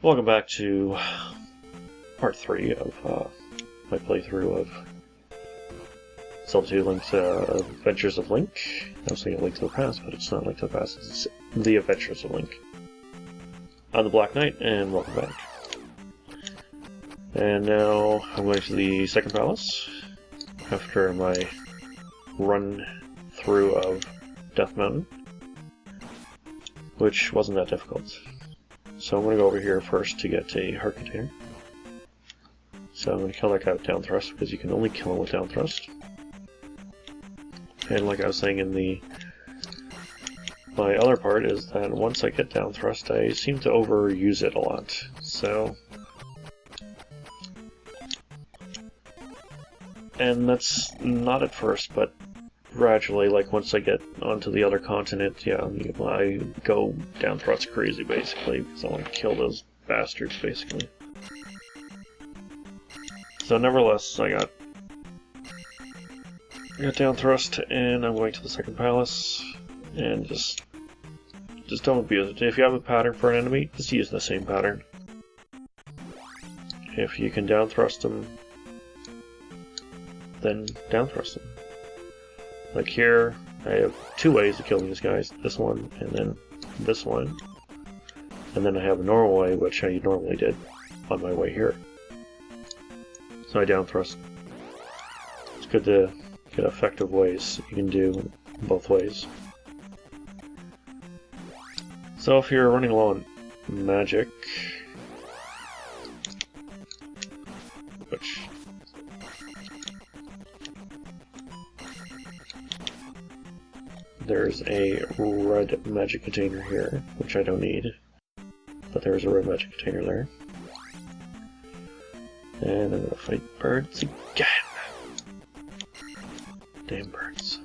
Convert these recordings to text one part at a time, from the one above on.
Welcome back to part 3 of my playthrough of Zelda 2 Link's Adventures of Link. I was thinking Link to the Past, but it's not Link to the Past, it's The Adventures of Link. I'm the Black Knight, and welcome back. And now I'm going to the second palace, after my run through of Death Mountain, which wasn't that difficult. So I'm going to go over here first to get a heart container. So I'm going to kill that guy with down thrust, because you can only kill him with down thrust. And like I was saying in my other part, is that once I get down thrust, I seem to overuse it a lot. So, and that's not at first, but gradually, like once I get onto the other continent, yeah, I go down thrust crazy basically, because I want to kill those bastards basically. So nevertheless, I got down thrust, and I'm going to the second palace, and just don't abuse it. If you have a pattern for an enemy, just use the same pattern. If you can down thrust them, then down thrust them. Like here, I have two ways of killing these guys. This one, and then this one. And then I have a normal way, which I normally did on my way here. So I down thrust. It's good to get effective ways you can do both ways. So if you're running low on magic, which there's a red magic container here, which I don't need, but there's a red magic container there. And I'm gonna fight birds again! Damn birds.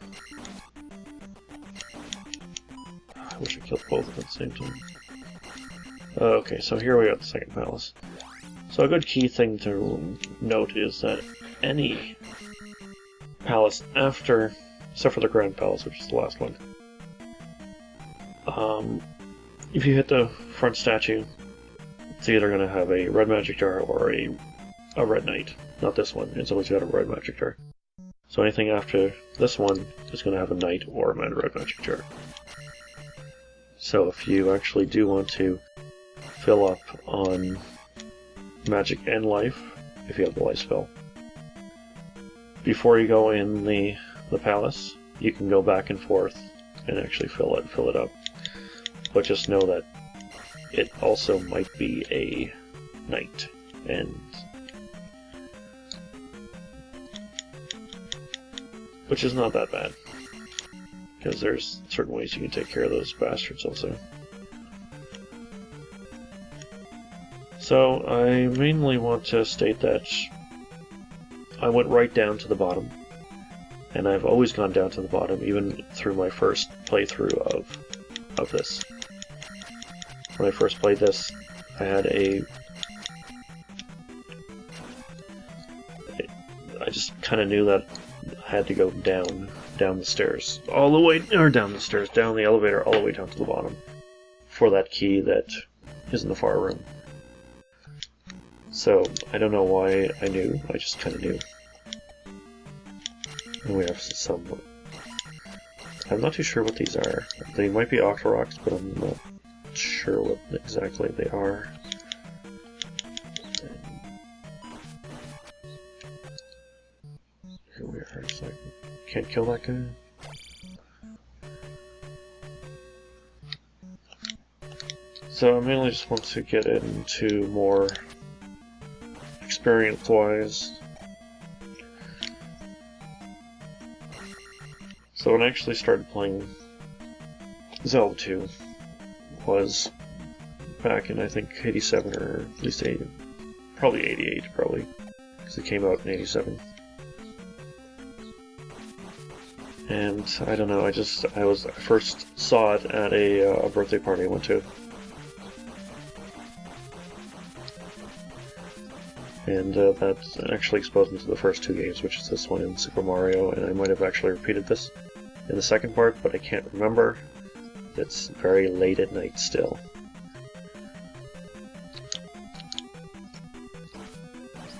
I wish I killed both of them at the same time. Okay, so here we are at the second palace. So a good key thing to note is that any palace after, except for the Grand Palace, which is the last one, if you hit the front statue, it's either going to have a red magic jar or a red knight. Not this one, it's always got a red magic jar. So anything after this one is going to have a knight or a red magic jar. So if you actually do want to fill up on magic and life, if you have the life spell, before you go in the palace, you can go back and forth and actually fill it up. But just know that it also might be a knight, and which is not that bad, because there's certain ways you can take care of those bastards also. So I mainly want to state that I went right down to the bottom, and I've always gone down to the bottom, even through my first playthrough of this. When I first played this, I had I just kind of knew that I had to go down the stairs, all the way, or down the elevator all the way down to the bottom, for that key that is in the far room. So, I don't know why I knew, I just kind of knew. And we have some, I'm not too sure what these are. They might be Octoroks, but I'm not sure what exactly they are. Here we are, so I can't kill that guy. So I mainly just want to get into more experience-wise. So when I actually started playing Zelda 2 was back in, I think, 87, or at least probably 88, because it came out in 87. And I don't know, I first saw it at a birthday party I went to. And that actually exposed me to the first two games, which is this one and Super Mario, and I might have actually repeated this in the second part, but I can't remember. It's very late at night still.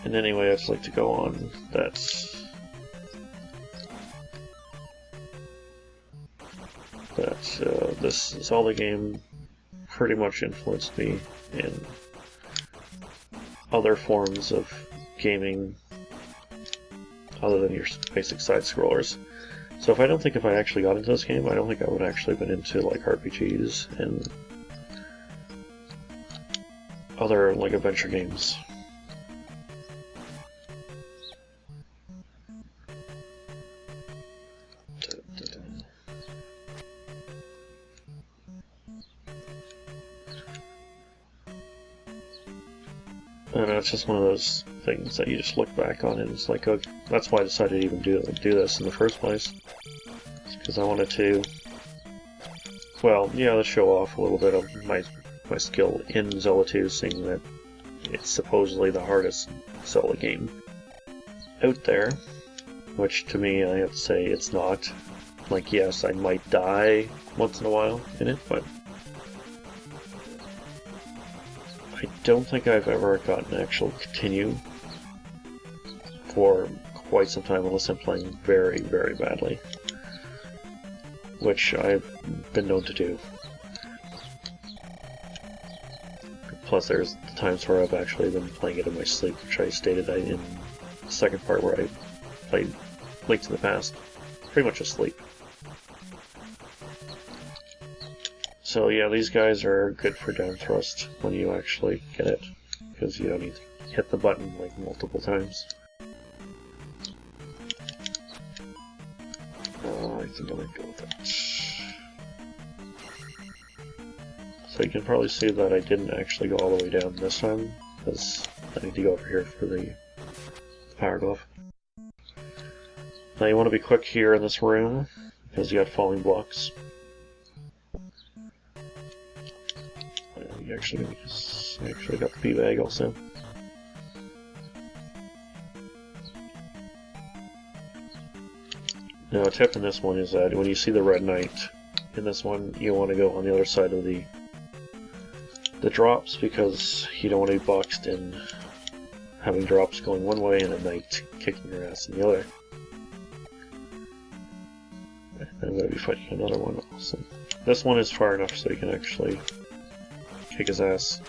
And anyway, I'd just like to go on that this Zelda game pretty much influenced me in other forms of gaming other than your basic side-scrollers. So if I actually got into this game, I don't think I would actually have been into like RPGs and other like adventure games. And it's just one of those things that you just look back on and it's like, oh, that's why I decided to even do this in the first place. Because I wanted to, well, yeah, let's show off a little bit of my skill in Zelda 2, seeing that it's supposedly the hardest Zelda game out there, which to me, I have to say, it's not. Like, yes, I might die once in a while in it, but I don't think I've ever gotten an actual continue for quite some time unless I'm playing very, very badly, which I've been known to do. Plus there's times where I've actually been playing it in my sleep, which I stated in the second part where I played Link to the Past, pretty much asleep. So yeah, these guys are good for down thrust when you actually get it, because you don't need to hit the button like multiple times. I think I'm going to go with that. So you can probably see that I didn't actually go all the way down this time, because I need to go over here for the power glove. Now you want to be quick here in this room, because you got falling blocks. You actually got the pea bag also. Now a tip in this one is that when you see the red knight in this one, you want to go on the other side of the drops, because you don't want to be boxed in having drops going one way and a knight kicking your ass in the other. And I'm going to be fighting another one also. This one is far enough so you can actually kick his ass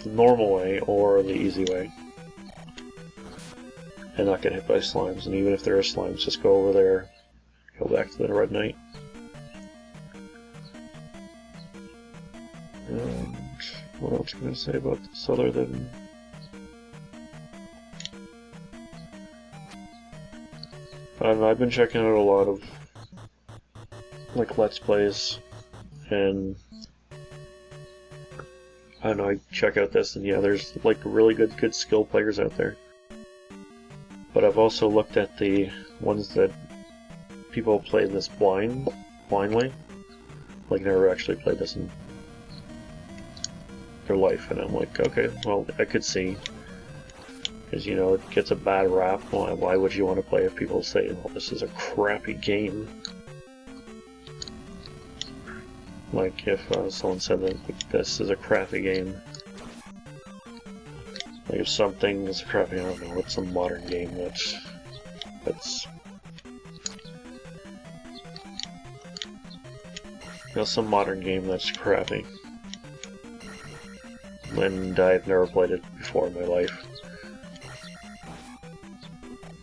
the normal way or the easy way and not get hit by slimes. And even if there are slimes, just go over there, go back to the red knight. And what else can I say about this other than I've been checking out a lot of like Let's Plays, and I don't know, I check out this and yeah, there's like really good skill players out there. But I've also looked at the ones that people play this blindly, like never actually played this in their life, and I'm like, okay, well, I could see, because you know, it gets a bad rap. Why would you want to play if people say, well, this is a crappy game? Like if someone said that like, this is a crappy game. Like if something is crappy, I don't know, it's some modern game that's you know, some modern game that's crappy. And I've never played it before in my life.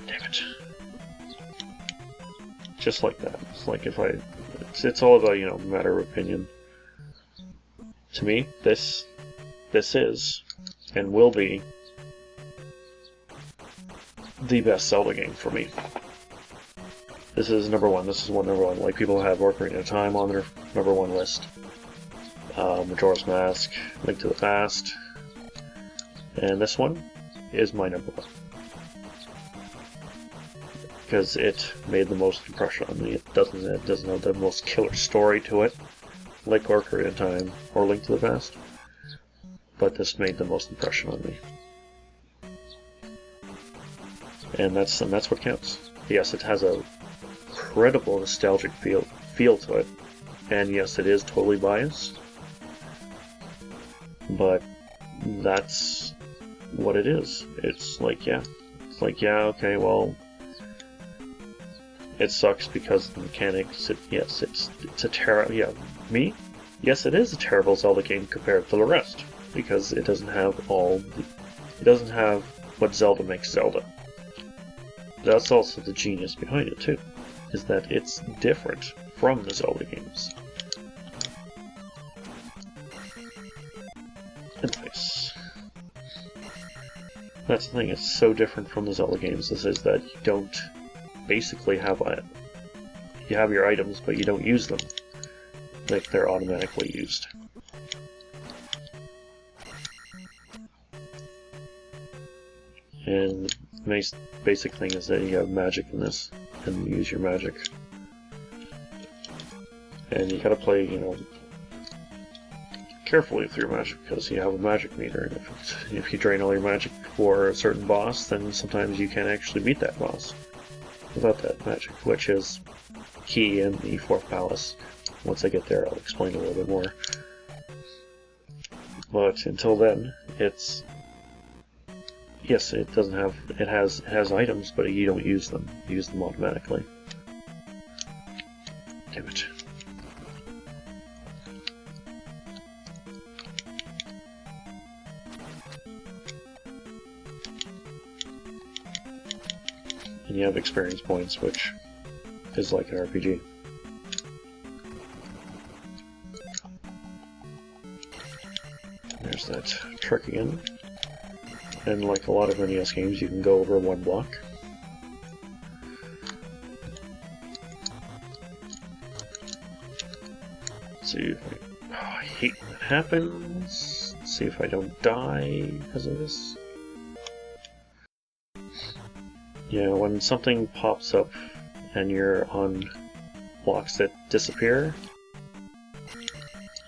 Damn it. Just like that. It's like if it's all about, you know, matter of opinion. To me, this is, and will be, the best Zelda game for me. This is number one. This is number one. Like, people have Ocarina of Time on their number one list. Majora's Mask, Link to the Past, and this one is my number one. Because it made the most impression on me. It doesn't have the most killer story to it, like Ocarina of Time or Link to the Past, but this made the most impression on me. And that's what counts. Yes, it has a incredible nostalgic feel to it, and yes, it is totally biased, but that's what it is. It's like, yeah, okay, well, it sucks because of the mechanics. Yes, it's a terrible. Yeah, me. Yes, it is a terrible Zelda game compared to the rest because it doesn't have it doesn't have what Zelda makes Zelda. That's also the genius behind it too, is that it's different from the Zelda games. Nice. That's the thing, it's so different from the Zelda games, is that you don't basically have you have your items, but you don't use them. Like, they're automatically used. And the basic thing is that you have magic in this, and you use your magic. And you gotta play, you know, carefully with your magic, because you have a magic meter, and if you drain all your magic for a certain boss, then sometimes you can't actually beat that boss without that magic, which is key in the 4th Palace. Once I get there, I'll explain a little bit more. But until then, it's... Yes, it doesn't have... It has items, but you don't use them. You use them automatically. Damn it. And you have experience points, which is like an RPG. There's that trick again. And like a lot of NES games, you can go over one block. Let's see if I hate when that happens. Let's see if I don't die because of this. Yeah, when something pops up and you're on blocks that disappear,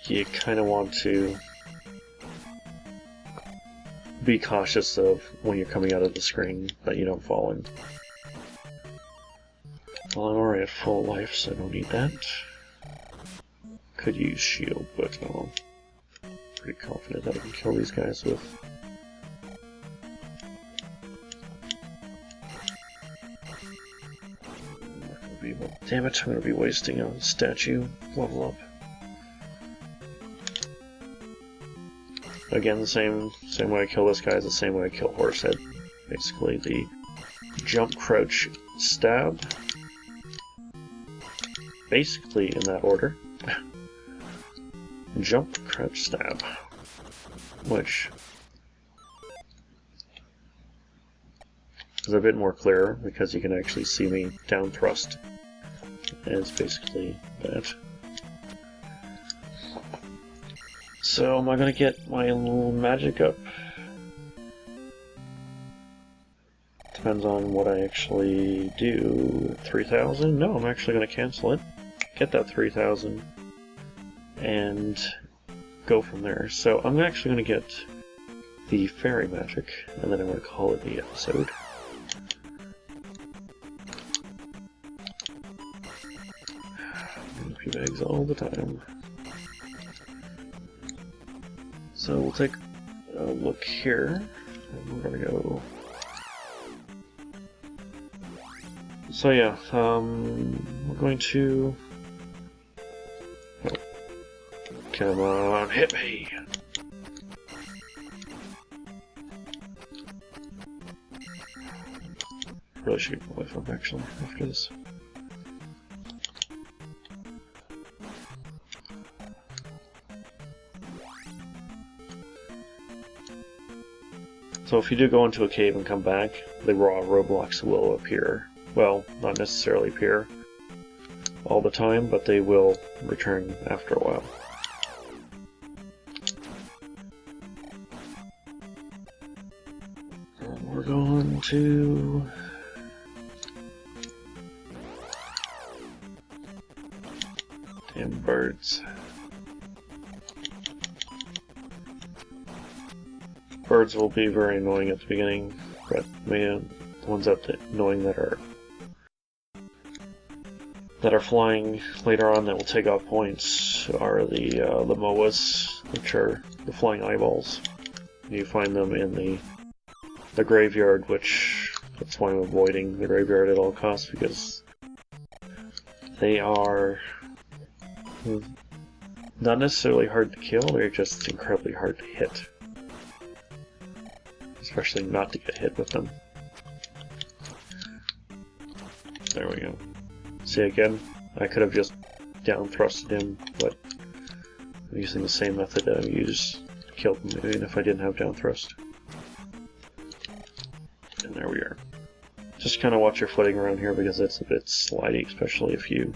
you kind of want to be cautious of when you're coming out of the screen that you don't fall in. Well, I'm already at full life, so I don't need that. Could use shield, but I'm pretty confident that I can kill these guys with. Damn it, I'm going to be wasting a statue level up. Again, the same way I kill this guy is the same way I kill Horsehead. Basically, the jump, crouch, stab. Basically in that order. Jump, crouch, stab. Which is a bit more clear because you can actually see me down thrust. And it's basically that. So, am I gonna get my little magic up? Depends on what I actually do. 3,000? No, I'm actually gonna cancel it. Get that 3,000. And go from there. So, I'm actually gonna get the fairy magic, and then I'm gonna call it the episode. Bags all the time. So we'll take a look here, and we're gonna go. So yeah, we're going to. Oh. Come on, hit me! Really should get my life up actually after this. So if you do go into a cave and come back, the raw roadblocks will appear. Well, not necessarily appear all the time, but they will return after a while. And we're going to... Damn birds. Birds will be very annoying at the beginning, but man, the ones that annoying that are flying later on that will take off points are the moas, which are the flying eyeballs. You find them in the the graveyard, which that's why I'm avoiding the graveyard at all costs, because they are not necessarily hard to kill, they're just incredibly hard to hit. Especially not to get hit with them. There we go. See, again, I could have just down thrusted him, but I'm using the same method that I used to kill him, even if I didn't have down thrust. And there we are. Just kind of watch your footing around here because it's a bit slidey, especially if you,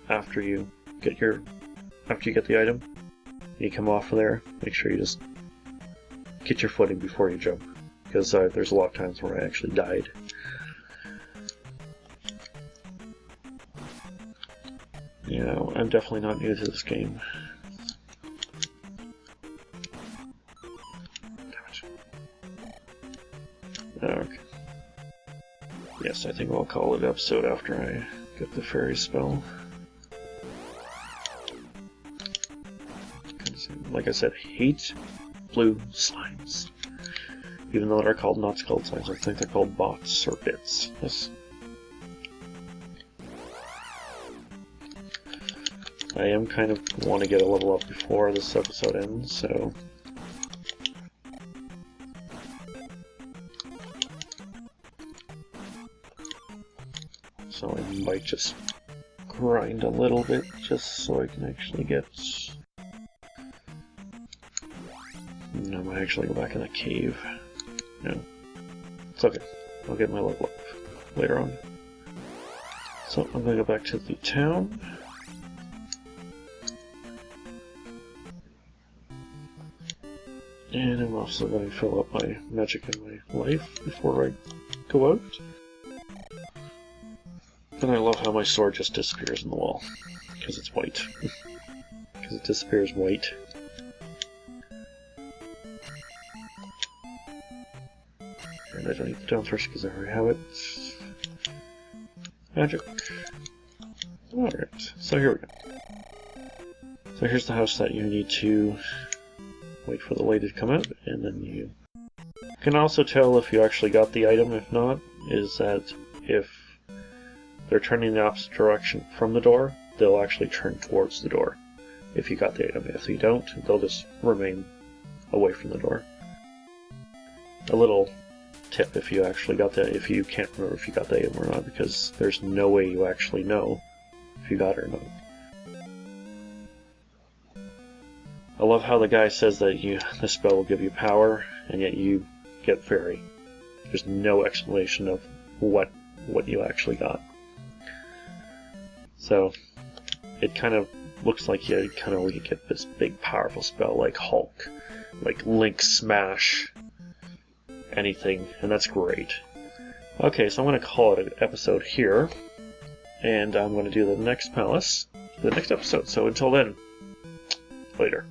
after you get the item, you come off of there, make sure you just get your footing before you jump, because there's a lot of times where I actually died. You know, I'm definitely not new to this game. Okay. Yes, I think I'll call it an episode after I get the fairy spell. Like I said, hate blue slimes. Even though they're called not called slimes, I think they're called bots or bits. Yes. I am kind of want to get a level up before this episode ends, so I might just grind a little bit just so I can actually get. No, I might actually go back in the cave. No, it's okay. I'll get my level up later on. So I'm going to go back to the town. And I'm also going to fill up my magic and my life before I go out. And I love how my sword just disappears in the wall. Because it's white. Because it disappears white. And I don't need the down thrust because I already have it. Magic. Alright, so here we go. So here's the house that you need to wait for the light to come out, and then you can also tell if you actually got the item. If not, is that if they're turning the opposite direction from the door, they'll actually turn towards the door if you got the item. If you don't, they'll just remain away from the door. A little tip if you actually got that, if you can't remember if you got the item or not, because there's no way you actually know if you got it or not. I love how the guy says that the spell will give you power, and yet you get fairy. There's no explanation of what you actually got. So it kind of looks like you kind of get this big powerful spell like Hulk, like Link Smash, anything, and that's great. Okay, so I'm going to call it an episode here, and I'm going to do the next palace, the next episode. So until then, later.